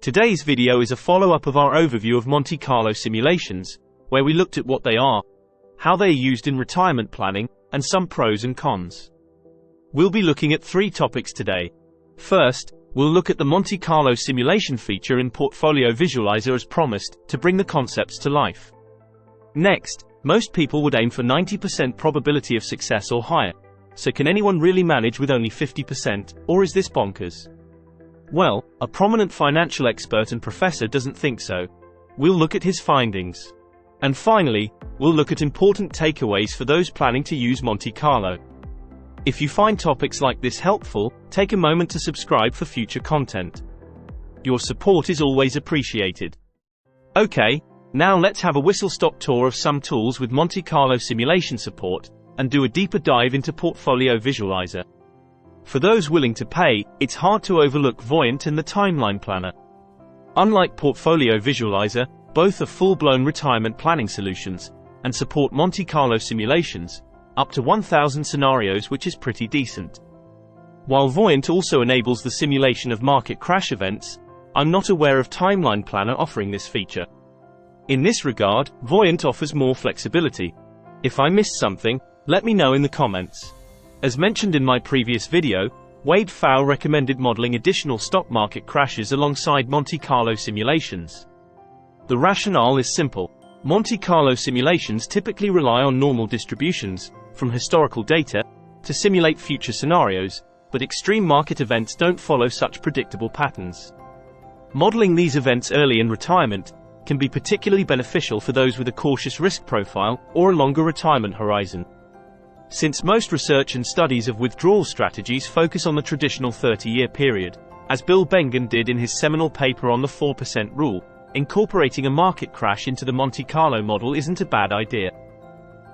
Today's video is a follow-up of our overview of Monte Carlo simulations, where we looked at what they are, how they are used in retirement planning, and some pros and cons. We'll be looking at 3 topics today. First, we'll look at the Monte Carlo simulation feature in Portfolio Visualizer as promised, to bring the concepts to life. Next, most people would aim for 90% probability of success or higher. So can anyone really manage with only 50%, or is this bonkers? Well, a prominent financial expert and professor doesn't think so. We'll look at his findings. And finally, we'll look at important takeaways for those planning to use Monte Carlo. If you find topics like this helpful, take a moment to subscribe for future content. Your support is always appreciated. Okay, now let's have a whistle-stop tour of some tools with Monte Carlo simulation support, and do a deeper dive into Portfolio Visualizer. For those willing to pay, it's hard to overlook Voyant and the Timeline Planner. Unlike Portfolio Visualizer, both are full-blown retirement planning solutions, and support Monte Carlo simulations, up to 1,000 scenarios, which is pretty decent. While Voyant also enables the simulation of market crash events, I'm not aware of Timeline Planner offering this feature. In this regard, Voyant offers more flexibility. If I missed something, let me know in the comments. As mentioned in my previous video, Wade Pfau recommended modeling additional stock market crashes alongside Monte Carlo simulations. The rationale is simple. Monte Carlo simulations typically rely on normal distributions, from historical data, to simulate future scenarios, but extreme market events don't follow such predictable patterns. Modeling these events early in retirement can be particularly beneficial for those with a cautious risk profile or a longer retirement horizon. Since most research and studies of withdrawal strategies focus on the traditional 30-year period, as Bill Bengen did in his seminal paper on the 4% rule, incorporating a market crash into the Monte Carlo model isn't a bad idea.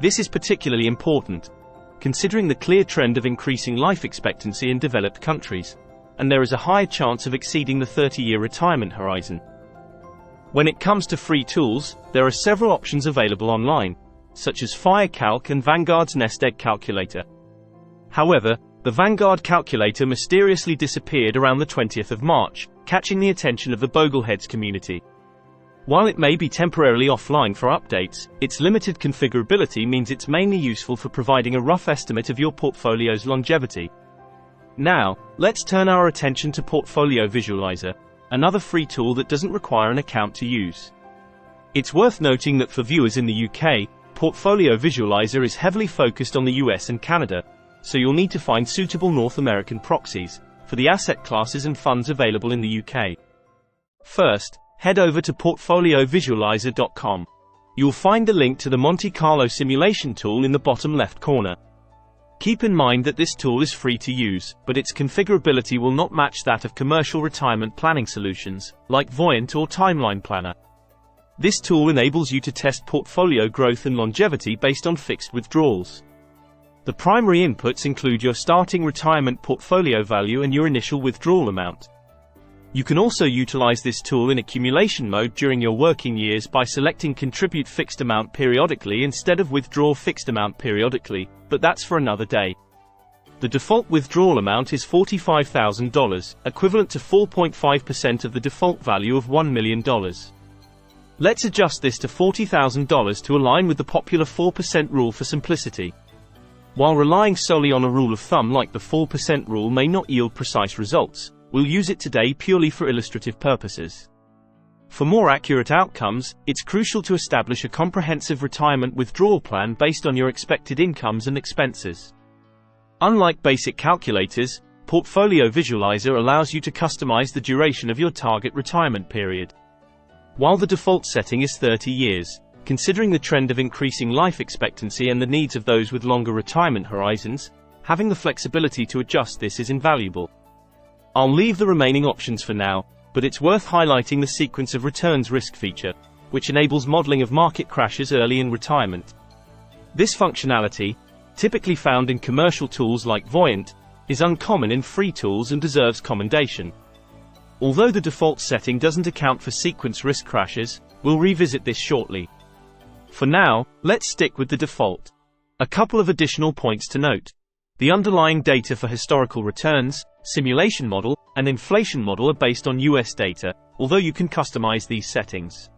This is particularly important, considering the clear trend of increasing life expectancy in developed countries, and there is a higher chance of exceeding the 30-year retirement horizon. When it comes to free tools, there are several options available online, such as FireCalc and Vanguard's Nest Egg Calculator. However, the Vanguard calculator mysteriously disappeared around the 20th of March, catching the attention of the Bogleheads community. While it may be temporarily offline for updates, its limited configurability means it's mainly useful for providing a rough estimate of your portfolio's longevity. Now, let's turn our attention to Portfolio Visualizer, another free tool that doesn't require an account to use. It's worth noting that for viewers in the UK, Portfolio Visualizer is heavily focused on the US and Canada, so you'll need to find suitable North American proxies for the asset classes and funds available in the UK. First, head over to portfoliovisualizer.com. You'll find a link to the Monte Carlo simulation tool in the bottom left corner. Keep in mind that this tool is free to use, but its configurability will not match that of commercial retirement planning solutions, like Voyant or Timeline Planner. This tool enables you to test portfolio growth and longevity based on fixed withdrawals. The primary inputs include your starting retirement portfolio value and your initial withdrawal amount. You can also utilize this tool in accumulation mode during your working years by selecting Contribute Fixed Amount periodically instead of Withdraw Fixed Amount periodically, but that's for another day. The default withdrawal amount is $45,000, equivalent to 4.5% of the default value of $1 million. Let's adjust this to $40,000 to align with the popular 4% rule for simplicity. While relying solely on a rule of thumb like the 4% rule may not yield precise results, we'll use it today purely for illustrative purposes. For more accurate outcomes, it's crucial to establish a comprehensive retirement withdrawal plan based on your expected incomes and expenses. Unlike basic calculators, Portfolio Visualizer allows you to customize the duration of your target retirement period. While the default setting is 30 years, considering the trend of increasing life expectancy and the needs of those with longer retirement horizons, having the flexibility to adjust this is invaluable. I'll leave the remaining options for now, but it's worth highlighting the sequence of returns risk feature, which enables modeling of market crashes early in retirement. This functionality, typically found in commercial tools like Voyant, is uncommon in free tools and deserves commendation. Although the default setting doesn't account for sequence risk crashes, we'll revisit this shortly. For now, let's stick with the default. A couple of additional points to note. The underlying data for historical returns, simulation model, and inflation model are based on US data, although you can customize these settings.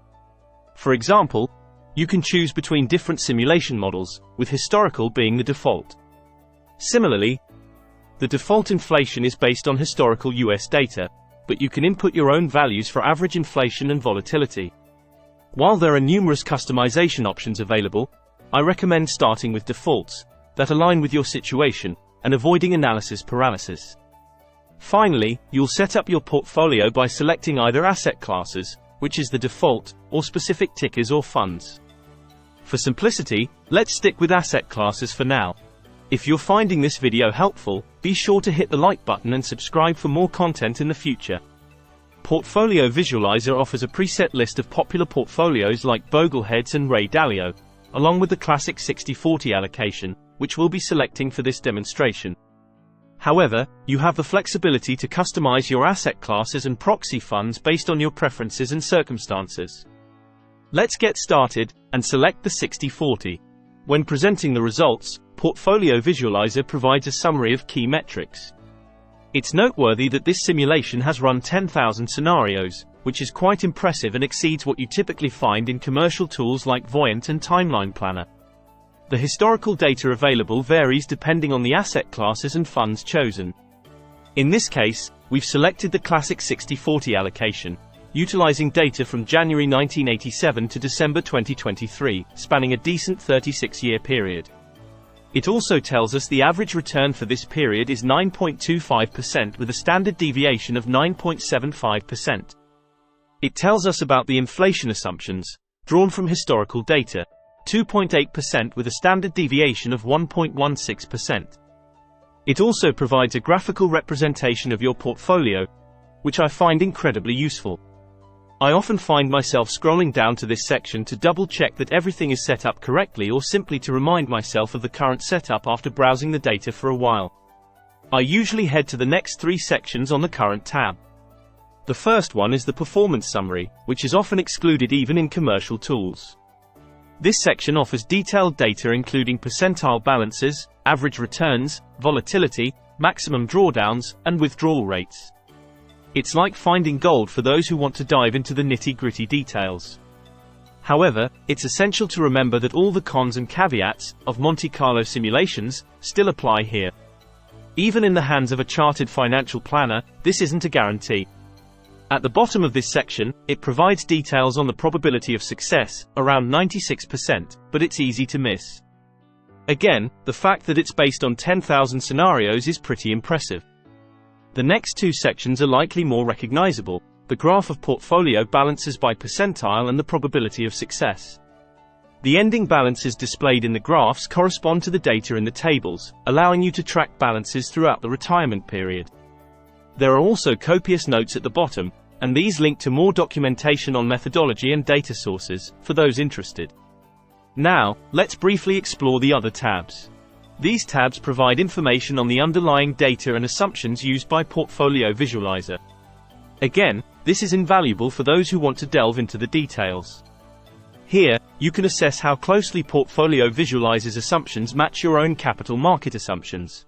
For example, you can choose between different simulation models, with historical being the default. Similarly, the default inflation is based on historical US data, but you can input your own values for average inflation and volatility. While there are numerous customization options available, I recommend starting with defaults that align with your situation and avoiding analysis paralysis. Finally, you'll set up your portfolio by selecting either asset classes, which is the default, or specific tickers or funds. For simplicity, let's stick with asset classes for now. If you're finding this video helpful, be sure to hit the like button and subscribe for more content in the future. Portfolio Visualizer offers a preset list of popular portfolios like Bogleheads and Ray Dalio, along with the classic 60/40 allocation, which we'll be selecting for this demonstration. However, you have the flexibility to customize your asset classes and proxy funds based on your preferences and circumstances. Let's get started, and select the 60/40. When presenting the results, Portfolio Visualizer provides a summary of key metrics. It's noteworthy that this simulation has run 10,000 scenarios, which is quite impressive and exceeds what you typically find in commercial tools like Voyant and Timeline Planner. The historical data available varies depending on the asset classes and funds chosen. In this case, we've selected the classic 60/40 allocation, utilizing data from January 1987 to December 2023, spanning a decent 36-year period. It also tells us the average return for this period is 9.25% with a standard deviation of 9.75%. It tells us about the inflation assumptions, drawn from historical data, 2.8% with a standard deviation of 1.16%. It also provides a graphical representation of your portfolio, which I find incredibly useful. I often find myself scrolling down to this section to double-check that everything is set up correctly or simply to remind myself of the current setup after browsing the data for a while. I usually head to the next 3 sections on the current tab. The first one is the performance summary, which is often excluded even in commercial tools. This section offers detailed data including percentile balances, average returns, volatility, maximum drawdowns, and withdrawal rates. It's like finding gold for those who want to dive into the nitty-gritty details. However, it's essential to remember that all the cons and caveats of Monte Carlo simulations still apply here. Even in the hands of a chartered financial planner, this isn't a guarantee. At the bottom of this section, it provides details on the probability of success, around 96%, but it's easy to miss. Again, the fact that it's based on 10,000 scenarios is pretty impressive. The next 2 sections are likely more recognizable: the graph of portfolio balances by percentile and the probability of success. The ending balances displayed in the graphs correspond to the data in the tables, allowing you to track balances throughout the retirement period. There are also copious notes at the bottom, and these link to more documentation on methodology and data sources, for those interested. Now, let's briefly explore the other tabs. These tabs provide information on the underlying data and assumptions used by Portfolio Visualizer. Again, this is invaluable for those who want to delve into the details. Here, you can assess how closely Portfolio Visualizer's assumptions match your own capital market assumptions.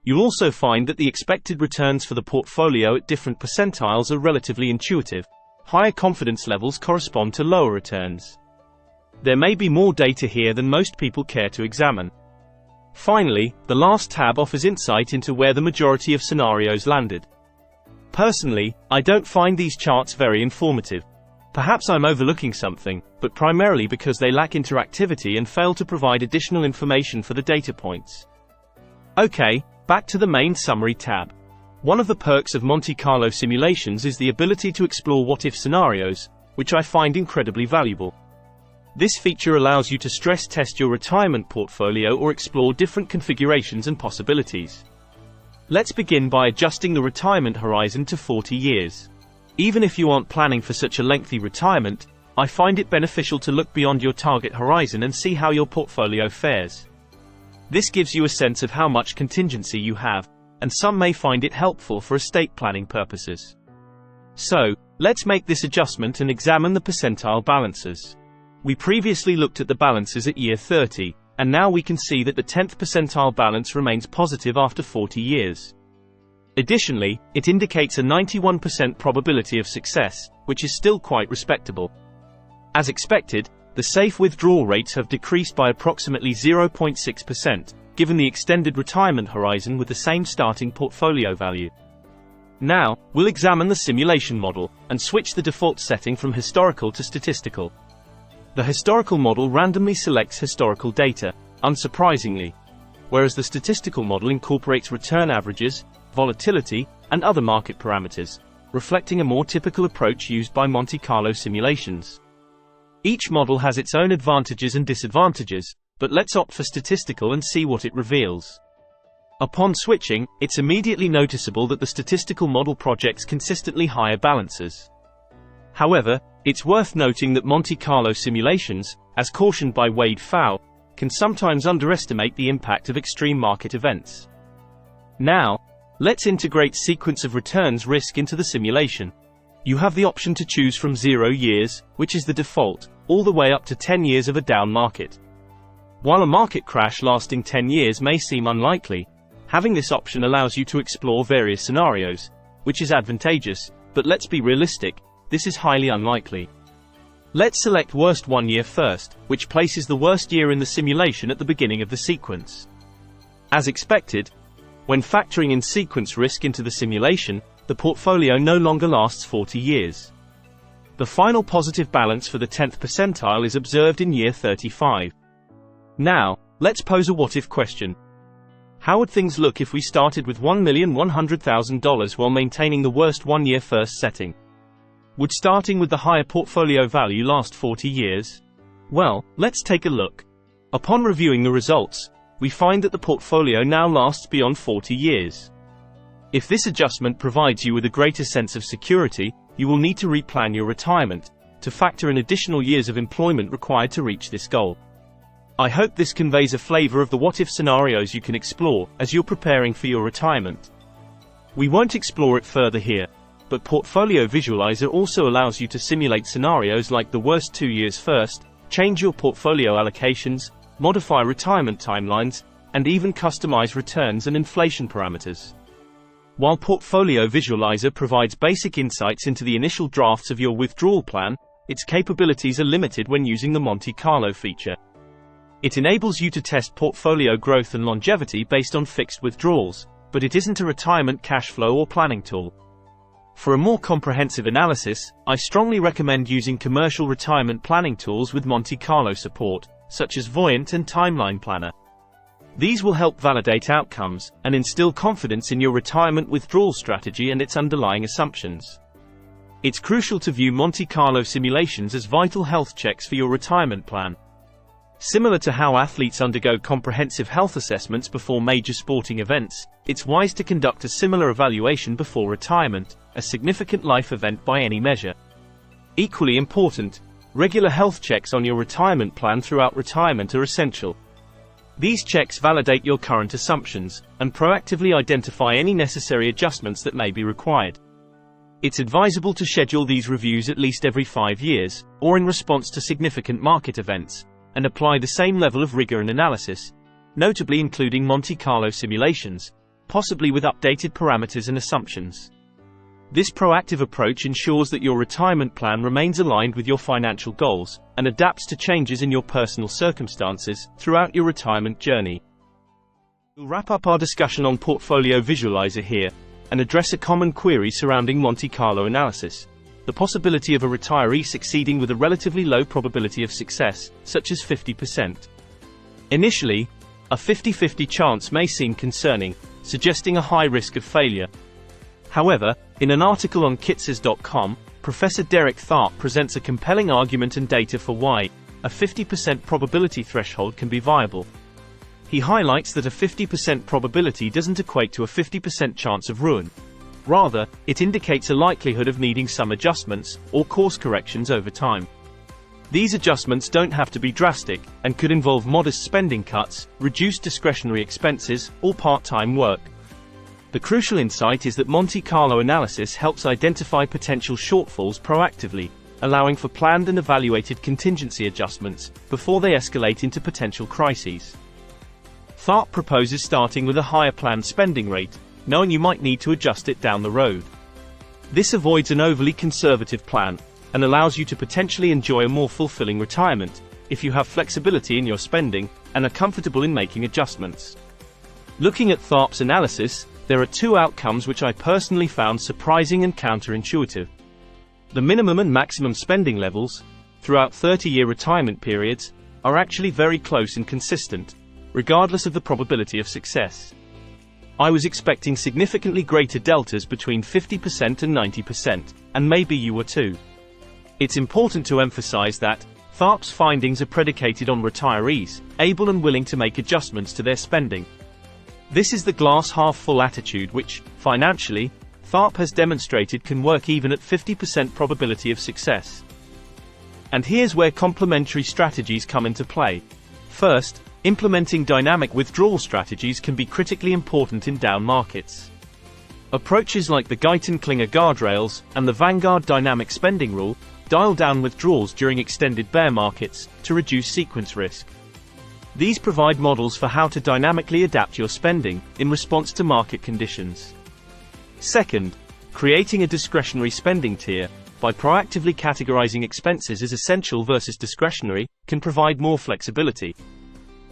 You'll also find that the expected returns for the portfolio at different percentiles are relatively intuitive. Higher confidence levels correspond to lower returns. There may be more data here than most people care to examine. Finally, the last tab offers insight into where the majority of scenarios landed. Personally, I don't find these charts very informative. Perhaps I'm overlooking something, but primarily because they lack interactivity and fail to provide additional information for the data points. Okay, back to the main summary tab. One of the perks of Monte Carlo simulations is the ability to explore what-if scenarios, which I find incredibly valuable. This feature allows you to stress test your retirement portfolio or explore different configurations and possibilities. Let's begin by adjusting the retirement horizon to 40 years. Even if you aren't planning for such a lengthy retirement, I find it beneficial to look beyond your target horizon and see how your portfolio fares. This gives you a sense of how much contingency you have, and some may find it helpful for estate planning purposes. So, let's make this adjustment and examine the percentile balances. We previously looked at the balances at year 30, and now we can see that the 10th percentile balance remains positive after 40 years. Additionally, it indicates a 91% probability of success, which is still quite respectable. As expected, the safe withdrawal rates have decreased by approximately 0.6%, given the extended retirement horizon with the same starting portfolio value. Now, we'll examine the simulation model, and switch the default setting from historical to statistical. The historical model randomly selects historical data, unsurprisingly, whereas the statistical model incorporates return averages, volatility, and other market parameters, reflecting a more typical approach used by Monte Carlo simulations. Each model has its own advantages and disadvantages, but let's opt for statistical and see what it reveals. Upon switching, it's immediately noticeable that the statistical model projects consistently higher balances. However, it's worth noting that Monte Carlo simulations, as cautioned by Wade Pfau, can sometimes underestimate the impact of extreme market events. Now, let's integrate sequence of returns risk into the simulation. You have the option to choose from 0 years, which is the default, all the way up to 10 years of a down market. While a market crash lasting 10 years may seem unlikely, having this option allows you to explore various scenarios, which is advantageous, but let's be realistic, this is highly unlikely. Let's select worst 1 year first, which places the worst year in the simulation at the beginning of the sequence. As expected, when factoring in sequence risk into the simulation, the portfolio no longer lasts 40 years. The final positive balance for the 10th percentile is observed in year 35. Now, let's pose a what-if question. How would things look if we started with $1,100,000 while maintaining the worst 1 year first setting? Would starting with the higher portfolio value last 40 years? Well, let's take a look. Upon reviewing the results, we find that the portfolio now lasts beyond 40 years. If this adjustment provides you with a greater sense of security, you will need to replan your retirement, to factor in additional years of employment required to reach this goal. I hope this conveys a flavor of the what-if scenarios you can explore as you're preparing for your retirement. We won't explore it further here, but Portfolio Visualizer also allows you to simulate scenarios like the worst 2 years first, change your portfolio allocations, modify retirement timelines, and even customize returns and inflation parameters. While Portfolio Visualizer provides basic insights into the initial drafts of your withdrawal plan, its capabilities are limited when using the Monte Carlo feature. It enables you to test portfolio growth and longevity based on fixed withdrawals, but it isn't a retirement cash flow or planning tool. For a more comprehensive analysis, I strongly recommend using commercial retirement planning tools with Monte Carlo support, such as Voyant and Timeline Planner. These will help validate outcomes and instill confidence in your retirement withdrawal strategy and its underlying assumptions. It's crucial to view Monte Carlo simulations as vital health checks for your retirement plan. Similar to how athletes undergo comprehensive health assessments before major sporting events, it's wise to conduct a similar evaluation before retirement, a significant life event by any measure. Equally important, regular health checks on your retirement plan throughout retirement are essential. These checks validate your current assumptions and proactively identify any necessary adjustments that may be required. It's advisable to schedule these reviews at least every 5 years, or in response to significant market events, and apply the same level of rigor and analysis, notably including Monte Carlo simulations, possibly with updated parameters and assumptions. This proactive approach ensures that your retirement plan remains aligned with your financial goals and adapts to changes in your personal circumstances throughout your retirement journey. We'll wrap up our discussion on Portfolio Visualizer here and address a common query surrounding Monte Carlo analysis: the possibility of a retiree succeeding with a relatively low probability of success, such as 50%. Initially, a 50-50 chance may seem concerning, suggesting a high risk of failure. However, in an article on Kitces.com, Professor Derek Tharp presents a compelling argument and data for why a 50% probability threshold can be viable. He highlights that a 50% probability doesn't equate to a 50% chance of ruin. Rather, it indicates a likelihood of needing some adjustments or course corrections over time. These adjustments don't have to be drastic, and could involve modest spending cuts, reduced discretionary expenses, or part-time work. The crucial insight is that Monte Carlo analysis helps identify potential shortfalls proactively, allowing for planned and evaluated contingency adjustments before they escalate into potential crises. Tharp proposes starting with a higher planned spending rate, knowing you might need to adjust it down the road. This avoids an overly conservative plan, and allows you to potentially enjoy a more fulfilling retirement, if you have flexibility in your spending, and are comfortable in making adjustments. Looking at THARP's analysis, there are two outcomes which I personally found surprising and counterintuitive. The minimum and maximum spending levels, throughout 30-year retirement periods, are actually very close and consistent, regardless of the probability of success. I was expecting significantly greater deltas between 50% and 90%, and maybe you were too. It's important to emphasize that THARP's findings are predicated on retirees, able and willing to make adjustments to their spending. This is the glass half full attitude which, financially, THARP has demonstrated can work even at 50% probability of success. And here's where complementary strategies come into play. First, implementing dynamic withdrawal strategies can be critically important in down markets. Approaches like the Guyton-Klinger guardrails and the Vanguard dynamic spending rule dial down withdrawals during extended bear markets to reduce sequence risk. These provide models for how to dynamically adapt your spending in response to market conditions. Second, creating a discretionary spending tier by proactively categorizing expenses as essential versus discretionary can provide more flexibility.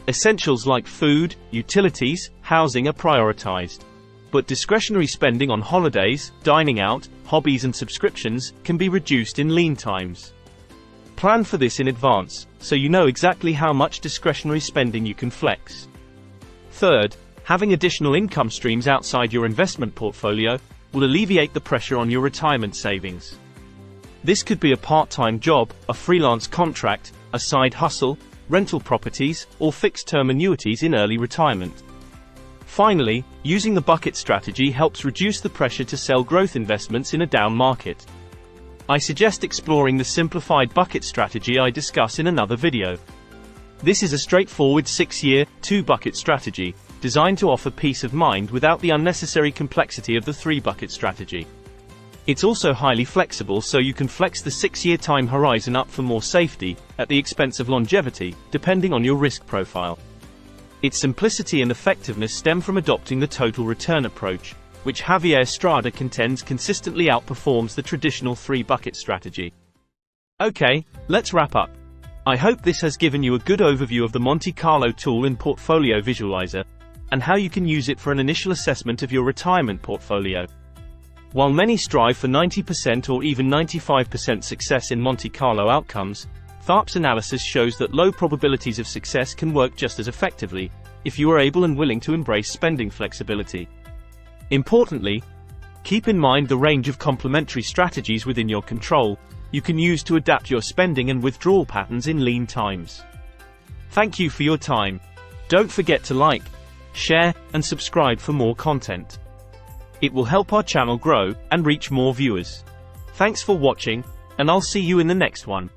Essentials like food, utilities, housing are prioritized. But discretionary spending on holidays, dining out, hobbies and subscriptions can be reduced in lean times. Plan for this in advance, so you know exactly how much discretionary spending you can flex. Third, having additional income streams outside your investment portfolio will alleviate the pressure on your retirement savings. This could be a part-time job, a freelance contract, a side hustle, rental properties, or fixed-term annuities in early retirement. Finally, using the bucket strategy helps reduce the pressure to sell growth investments in a down market. I suggest exploring the simplified bucket strategy I discuss in another video. This is a straightforward 6-year, 2-bucket strategy, designed to offer peace of mind without the unnecessary complexity of the 3-bucket strategy. It's also highly flexible, so you can flex the 6-year time horizon up for more safety, at the expense of longevity, depending on your risk profile. Its simplicity and effectiveness stem from adopting the total return approach, which Javier Estrada contends consistently outperforms the traditional 3-bucket strategy. Okay, let's wrap up. I hope this has given you a good overview of the Monte Carlo tool in Portfolio Visualizer, and how you can use it for an initial assessment of your retirement portfolio. While many strive for 90% or even 95% success in Monte Carlo outcomes, THARP's analysis shows that low probabilities of success can work just as effectively, if you are able and willing to embrace spending flexibility. Importantly, keep in mind the range of complementary strategies within your control you can use to adapt your spending and withdrawal patterns in lean times. Thank you for your time. Don't forget to like, share, and subscribe for more content. It will help our channel grow and reach more viewers. Thanks for watching, and I'll see you in the next one.